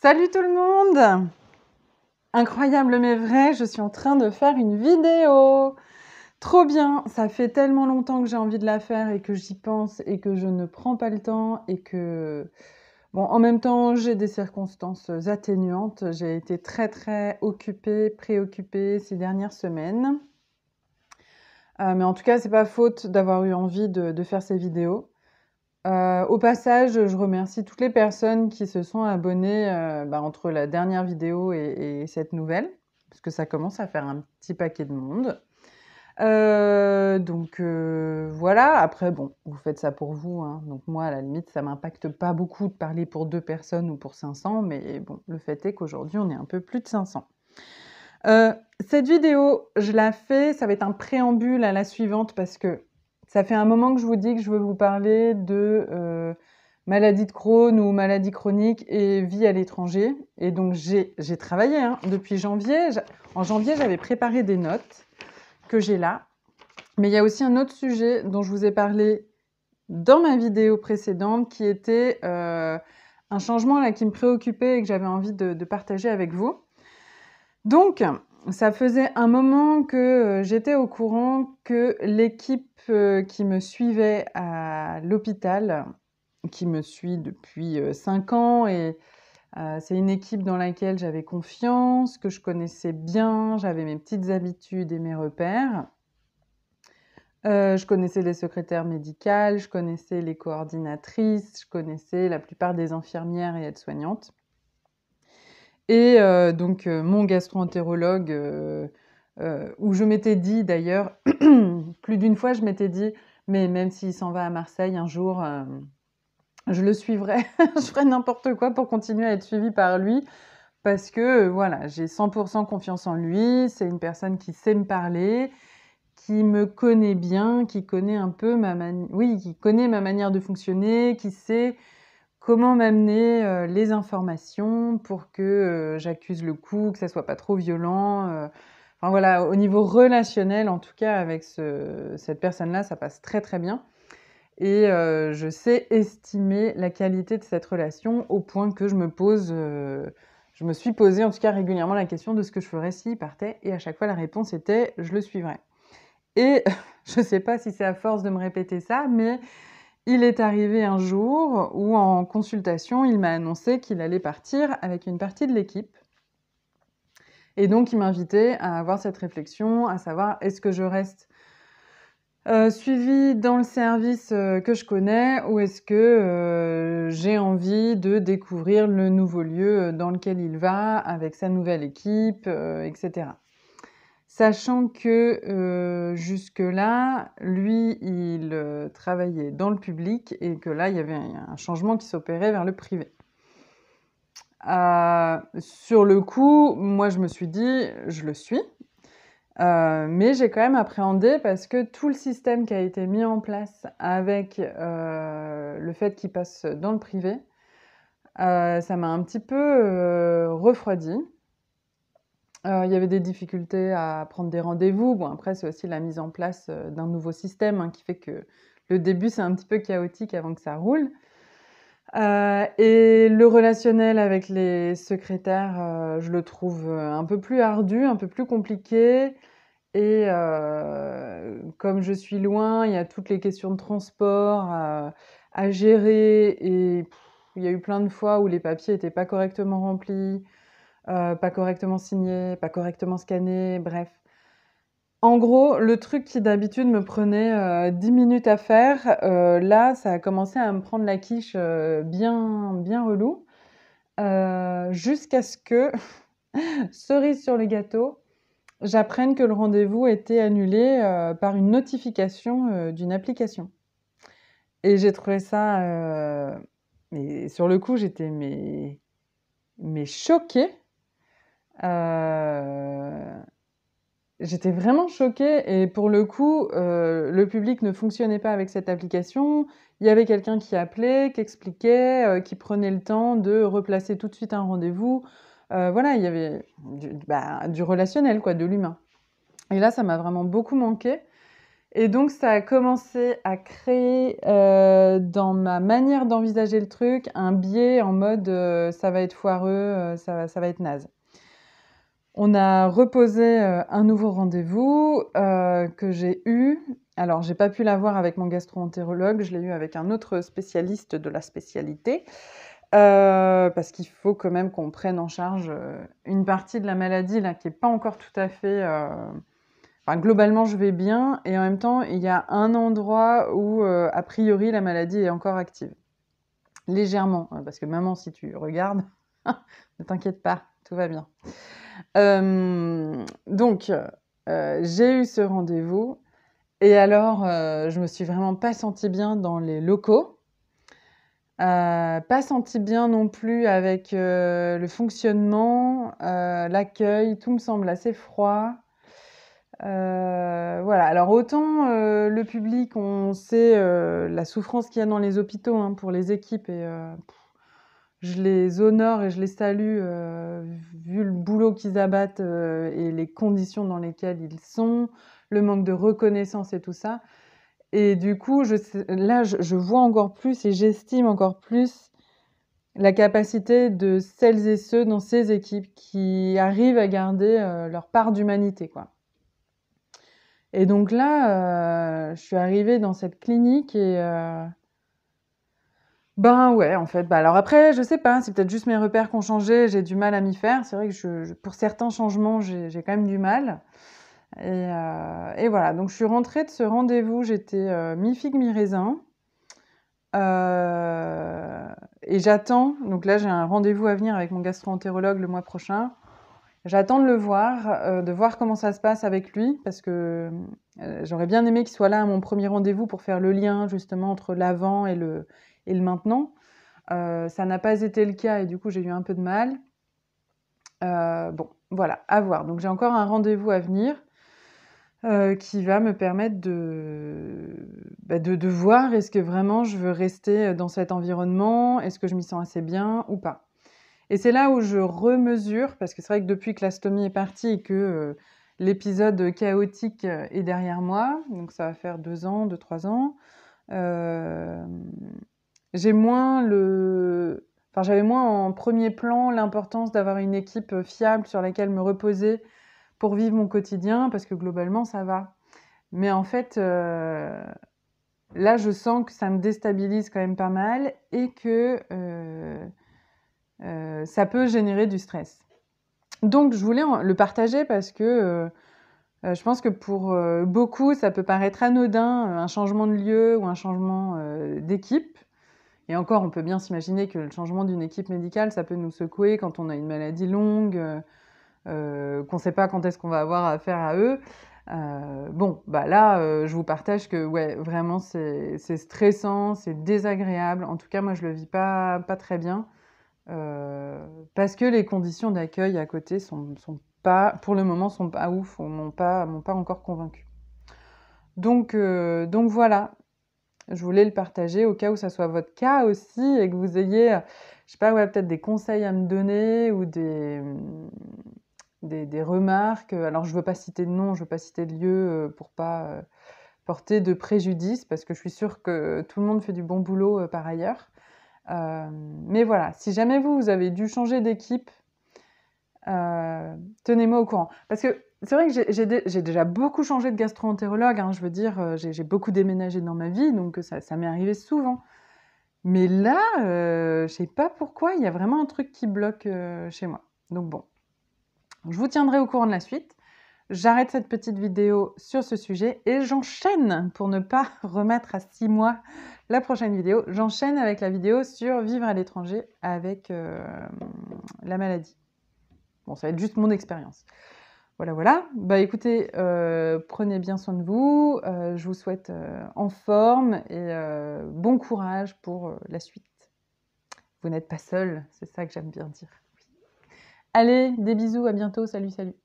Salut tout le monde! Incroyable mais vrai, je suis en train de faire une vidéo. Trop bien, ça fait tellement longtemps que j'ai envie de la faire et que j'y pense et que je ne prends pas le temps et que... Bon, en même temps, j'ai des circonstances atténuantes. J'ai été très occupée, préoccupée ces dernières semaines. Mais en tout cas, c'est pas faute d'avoir eu envie de faire ces vidéos. Au passage, je remercie toutes les personnes qui se sont abonnées entre la dernière vidéo et cette nouvelle, parce que ça commence à faire un petit paquet de monde. Voilà, après, bon, vous faites ça pour vous, hein. Donc moi, à la limite, ça m'impacte pas beaucoup de parler pour 2 personnes ou pour 500, mais bon, le fait est qu'aujourd'hui, on est un peu plus de 500. Cette vidéo, je la fais, ça va être un préambule à la suivante parce que ça fait un moment que je vous dis que je veux vous parler de maladie de Crohn ou maladie chronique et vie à l'étranger. Et donc j'ai travaillé hein, depuis janvier. En janvier, j'avais préparé des notes que j'ai là. Mais il y a aussi un autre sujet dont je vous ai parlé dans ma vidéo précédente qui était un changement là, qui me préoccupait et que j'avais envie de partager avec vous. Donc, ça faisait un moment que j'étais au courant que l'équipe qui me suivait à l'hôpital, qui me suit depuis 5 ans, et c'est une équipe dans laquelle j'avais confiance, que je connaissais bien, j'avais mes petites habitudes et mes repères. Je connaissais les secrétaires médicales, je connaissais les coordinatrices, je connaissais la plupart des infirmières et aides-soignantes. Et mon gastro-entérologue, où je m'étais dit d'ailleurs, plus d'une fois, je m'étais dit: «Mais même s'il s'en va à Marseille un jour, je le suivrai, je ferai n'importe quoi pour continuer à être suivie par lui». Parce que, voilà, j'ai 100 confiance en lui, c'est une personne qui sait me parler, qui me connaît bien, qui connaît un peu qui connaît ma manière de fonctionner, qui sait comment m'amener les informations pour que j'accuse le coup, que ça soit pas trop violent. Enfin voilà, au niveau relationnel, en tout cas, avec cette personne-là, ça passe très bien. Et je sais estimer la qualité de cette relation au point que je me suis posé en tout cas régulièrement la question de ce que je ferais s'il partait. Et à chaque fois, la réponse était: je le suivrais. Et je sais pas si c'est à force de me répéter ça, mais il est arrivé un jour où, en consultation, il m'a annoncé qu'il allait partir avec une partie de l'équipe. Et donc, il m'invitait à avoir cette réflexion, à savoir, est-ce que je reste suivie dans le service que je connais, ou est-ce que j'ai envie de découvrir le nouveau lieu dans lequel il va, avec sa nouvelle équipe, etc. Sachant que jusque-là, lui, il travaillait dans le public et que là, il y avait un changement qui s'opérait vers le privé. Sur le coup, moi, je me suis dit: «Je le suis». Mais j'ai quand même appréhendé parce que tout le système qui a été mis en place avec le fait qu'il passe dans le privé, ça m'a un petit peu refroidie. Il y avait des difficultés à prendre des rendez-vous. Bon, après, c'est aussi la mise en place d'un nouveau système hein, qui fait que le début, c'est un petit peu chaotique avant que ça roule. Et le relationnel avec les secrétaires, je le trouve un peu plus ardu, un peu plus compliqué. Et comme je suis loin, il y a toutes les questions de transport à gérer. Et il y a eu plein de fois où les papiers n'étaient pas correctement remplis. Pas correctement signé, pas correctement scanné, bref. En gros, le truc qui d'habitude me prenait 10 minutes à faire, là, ça a commencé à me prendre la quiche bien relou, jusqu'à ce que, cerise sur le gâteau, j'apprenne que le rendez-vous était annulé par une notification d'une application. Et j'ai trouvé ça, mais sur le coup, j'étais mais choquée. J'étais vraiment choquée et pour le coup, le public ne fonctionnait pas avec cette application. Il y avait quelqu'un qui appelait, qui expliquait, qui prenait le temps de replacer tout de suite un rendez-vous. Voilà, il y avait du relationnel quoi, de l'humain. Et là, ça m'a vraiment beaucoup manqué Et donc ça a commencé à créer, dans ma manière d'envisager le truc, un biais en mode, ça va être foireux, ça va être naze. On a reposé, un nouveau rendez-vous, que j'ai eu. Alors j'ai pas pu l'avoir avec mon gastro-entérologue, je l'ai eu avec un autre spécialiste de la spécialité, parce qu'il faut quand même qu'on prenne en charge, une partie de la maladie là qui est pas encore tout à fait, enfin globalement je vais bien et en même temps il y a un endroit où, a priori la maladie est encore active. Légèrement, parce que maman si tu regardes, ne t'inquiète pas, tout va bien. Donc, j'ai eu ce rendez-vous et alors, je me suis vraiment pas sentie bien dans les locaux. Pas sentie bien non plus avec, le fonctionnement, l'accueil, tout me semble assez froid. Voilà, alors autant, le public, on sait, la souffrance qu'il y a dans les hôpitaux, hein, pour les équipes et je les honore et je les salue, vu le boulot qu'ils abattent, et les conditions dans lesquelles ils sont, le manque de reconnaissance et tout ça. Et du coup, je vois encore plus et j'estime encore plus la capacité de celles et ceux dans ces équipes qui arrivent à garder, leur part d'humanité, quoi. Et donc là, je suis arrivée dans cette clinique et ben ouais, en fait. Bah, alors après, je sais pas, c'est peut-être juste mes repères qui ont changé, j'ai du mal à m'y faire. C'est vrai que pour certains changements, j'ai quand même du mal. Et voilà, donc je suis rentrée de ce rendez-vous, j'étais mi-figue, mi-raisin. Et j'attends, donc là j'ai un rendez-vous à venir avec mon gastro-entérologue le mois prochain. J'attends de voir comment ça se passe avec lui, parce que j'aurais bien aimé qu'il soit là à mon premier rendez-vous pour faire le lien justement entre l'avant et le maintenant. Ça n'a pas été le cas et du coup j'ai eu un peu de mal. Bon, voilà, à voir. Donc j'ai encore un rendez-vous à venir qui va me permettre de voir est-ce que vraiment je veux rester dans cet environnement, est-ce que je m'y sens assez bien ou pas. Et c'est là où je remesure, parce que c'est vrai que depuis que la stomie est partie et que l'épisode chaotique est derrière moi, donc ça va faire 2 ans, 2-3 ans, j'ai moins j'avais moins en premier plan l'importance d'avoir une équipe fiable sur laquelle me reposer pour vivre mon quotidien, parce que globalement ça va. Mais en fait, là je sens que ça me déstabilise quand même pas mal et que ça peut générer du stress. Donc je voulais le partager parce que je pense que pour beaucoup, ça peut paraître anodin, un changement de lieu ou un changement d'équipe. Et encore, on peut bien s'imaginer que le changement d'une équipe médicale, ça peut nous secouer quand on a une maladie longue, qu'on ne sait pas quand est-ce qu'on va avoir affaire à eux. Bon, bah là, je vous partage que ouais, vraiment, c'est stressant, c'est désagréable. En tout cas, moi, je le vis pas très bien. Parce que les conditions d'accueil à côté sont pas, pour le moment, sont pas ouf, m'ont pas encore convaincue. Donc voilà, je voulais le partager au cas où ça soit votre cas aussi et que vous ayez, je sais pas, ouais, peut-être des conseils à me donner ou des remarques. Alors je veux pas citer de nom, je veux pas citer de lieu pour pas porter de préjudice parce que je suis sûre que tout le monde fait du bon boulot par ailleurs. Mais voilà, si jamais vous avez dû changer d'équipe, tenez-moi au courant. Parce que c'est vrai que j'ai déjà beaucoup changé de gastro-entérologue, hein, je veux dire, j'ai beaucoup déménagé dans ma vie, donc ça m'est arrivé souvent. Mais là, je sais pas pourquoi, il y a vraiment un truc qui bloque chez moi. Donc bon, je vous tiendrai au courant de la suite. J'arrête cette petite vidéo sur ce sujet et j'enchaîne pour ne pas remettre à 6 mois la prochaine vidéo. J'enchaîne avec la vidéo sur vivre à l'étranger avec la maladie. Bon, ça va être juste mon expérience. Voilà, voilà. Bah écoutez, prenez bien soin de vous. Je vous souhaite en forme et bon courage pour la suite. Vous n'êtes pas seul, c'est ça que j'aime bien dire. Allez, des bisous, à bientôt, salut, salut.